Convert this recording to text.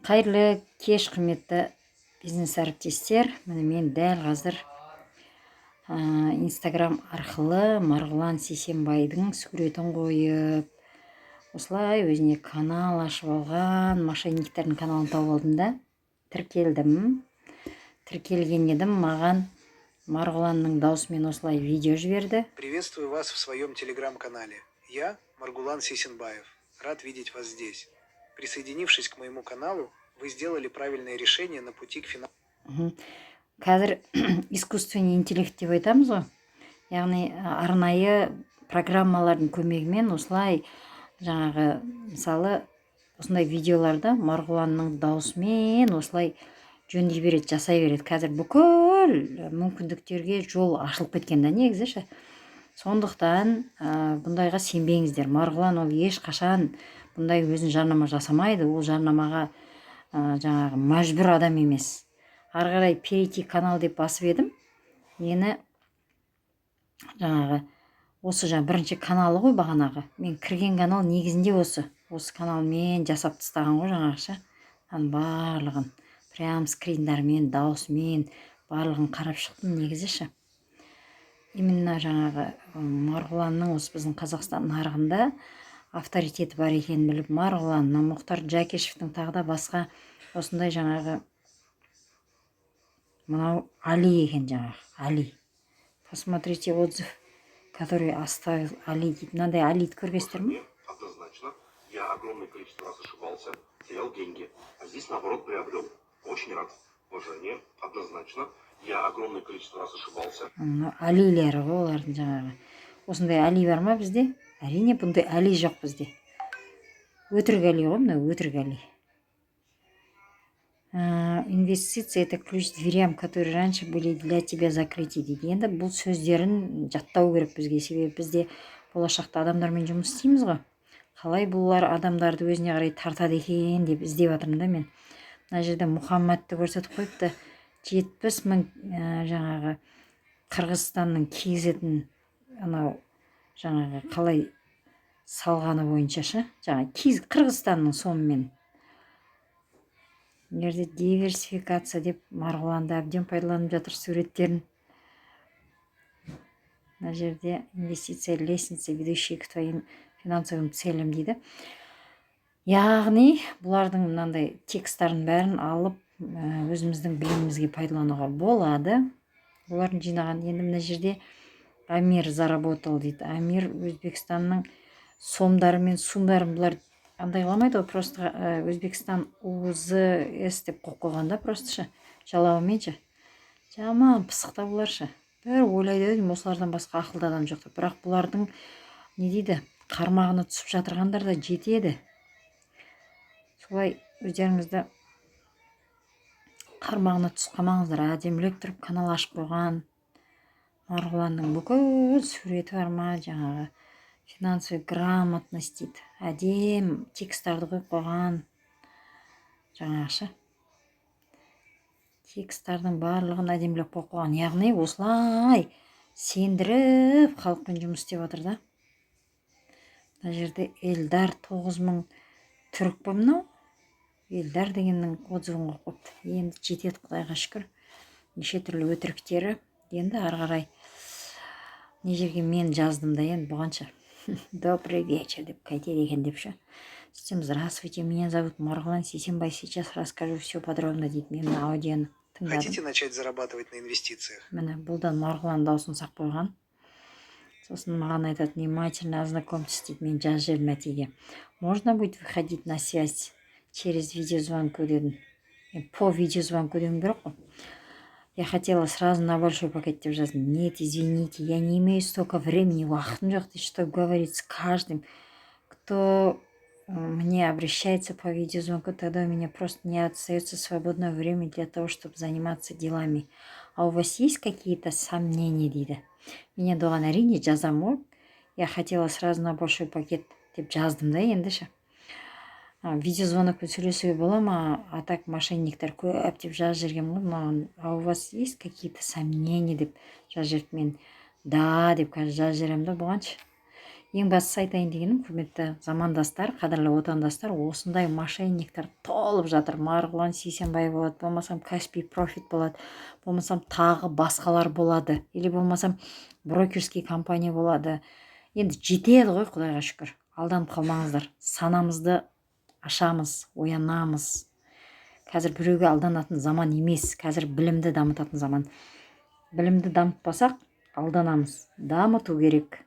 Қайырлы кеш, құрметті бизнес әріптестер. Міне мен дәл қазір Инстаграм арқылы Марғұлан Сейсенбайдың суретін қойып, осылай өзіне канал ашып алған мошенниктердің каналын тауып алдым да тіркелдім. Тіркелген едім, маған Марғұланның даусымен осылай видео жіберді. Приветствую вас в своем телеграм-канале. Я Маргулан Сейсенбаев. Рад видеть вас здесь. Присоединившись к моему каналу, вы сделали правильное решение на пути к финансовому. Қазір искусственный интеллект деп айтамыз ғой. Яғни арнайы программалардың көмегімен осылай жаңағы мысалы осындай видеоларда Марғұланның даусымен осылай жөндей береді, жасай береді. Қазір бүкіл мүмкіндіктерге жол ашылып кеткен да негізі. Сондықтан бұндайға сенбеңіздер. Марғұлан ол ешқашан бұндай өзін жарнама жасамайды. Ол жарнамаға жаңағы мәжбүр адам емес. Ары қарай перейти канал деп басып едім. Мені жаңағы осы бірінші каналы ғой бағанағы. Мен кірген канал негізінде осы каналмен жасап тастаған ғой жаңағыша. Барлығын прям скриндармен, даусымен барлығын қарап шықтым негізі. Именно жаңағы Марғұланның осы біздің Қазақстан нарығында авторитеті бар екенін біліп, Марғұланның, Мұхтар Жакешевтің тағы да басқа осындай жаңағы мынау Али екен жаңағы, Али. Посмотрите отзыв, который оставил Али дейді. Мынандай Алиді көргенсіздер ме? Однозначно, я огромное количество раз ошибался, терял деньги, а здесь наоборот приобрел. Очень рад. Уважение, однозначно, я огромное количество раз ошибался. Алилері ғой олардың жаңағы. Осындай Али бар ма бізде? Әрине бұндай Али жоқ бізде. Өтірік Али ғой, мына өтірік Али. Инвестиция – это ключ к дверям, которые раньше были для тебя закрыты дейді. Енді бұл сөздерін жаттау керек бізге, себебі бізде болашақта адамдармен жұмыс істейміз ғой. Қалай бұлар адамдарды өзіне қарай тартады екен деп іздеп жатырмын да мен. Мына жерде Мұхаммадты көрсетіп қойыпты. 70 мың жаңағы Қырғызстанның кигізетін анау жаңағы қалай салғаны бойынша жаңағы Қырғызстанның сонымен. Жерде диверсификация деп Марғұланды әбден пайдаланып жатыр суреттерін. Мына жерде инвестиция лестница, ведущая к твоим финансовым целям дейді. Яғни бұлардың мынандай текстарын бәрін алып өзіміздің білімімізге пайдалануға болады. Бұлардың жинаған. Енді мына жерде Амир заработал дейді. Амир Өзбекстанның сомдары мен сумдарын бұлар андайламайды ғой, просто Өзбекстан УЗС деп қойып қойғанда просто жалауыменші. Жаман пысықта бұларшы. Бір ойлайды едім, осылардан басқа ақылды адам жоқ. Бірақ бұлардың не дейді, қармағына түсіп жатырғандар да жетеді. Солай өздеріңізді қармағына түсіп қалмаңыздар. Әдемілеп тұрып канал ашып қойған. Марғұланның бүкіл суреті бар ма, жаңағы финансовый грамотность дейді. Әдем текстарды қойып қойған. Жаңағышы. Текстардың барлығын әдемілеп қойып қойған. Яғни осылай сендіріп халықпен жұмыс істеп жатыр да. Мына жерде Эльдар 9000 түрік па мынау? Эльдар дегеннің отзывын қойып қойыпты. Енді жетеді, Құдайға шүкір. Неше түрлі өтіріктері. Енді ары қарай не жерге мен жаздым да енді бұғанша. Добрый вечер деп қайтеді екен деп ше. Всем здравствуйте, меня зовут Марғұлан Сейсенбай, сейчас расскажу все подробно дейді. Мен аудионы тыңдадым. Хотите начать зарабатывать на инвестициях? Міне бұлдан Марғұлан даусын сақ қойған. Сосын маған айтады, внимательно ознакомьтесь дейді. Мен жазып жібердім әтеге. Можно будет выходить на связь через видеозвонку дедім. По видеозвонку дедім керек қой. Я хотела сразу на большой пакет деп жаздым. Нет, извините, я не имею столько времени, уақытым жоқ дейді, чтобы говорить с каждым, кто мне обращается по видеозвонку, тогда у меня просто не остается свободного времени для того, чтобы заниматься делами. А у вас есть какие-то сомнения дейді. Меня доған әрине жазам ғой. Я хотела сразу на большой пакет деп жаздым да ендіше. Видеозвонокпен сөйлесуге бола ма, а так мошенниктер көп деп жазып жүрген ғой маған. А у вас есть какие-то сомнения деп жазып жүріп мен да деп жазып жүремін да бұғаншы. Ең бастысы айтайын дегенім, құрметті замандастар, қадірлі отандастар, осындай мошенниктер толып жатыр. Марғұлан Сейсенбаев болады, болмасам Каспий Профит болады, болмасам тағы басқалар болады, или болмасам брокерский компания болады. Енді жетеді ғой, Құдайға шүкір. Алданып қалмаңыздар. Санамызды ашамыз, оянамыз. Қазір біреуге алданатын заман емес, қазір білімді дамытатын заман. Білімді дамытпасақ, алданамыз. Дамыту керек.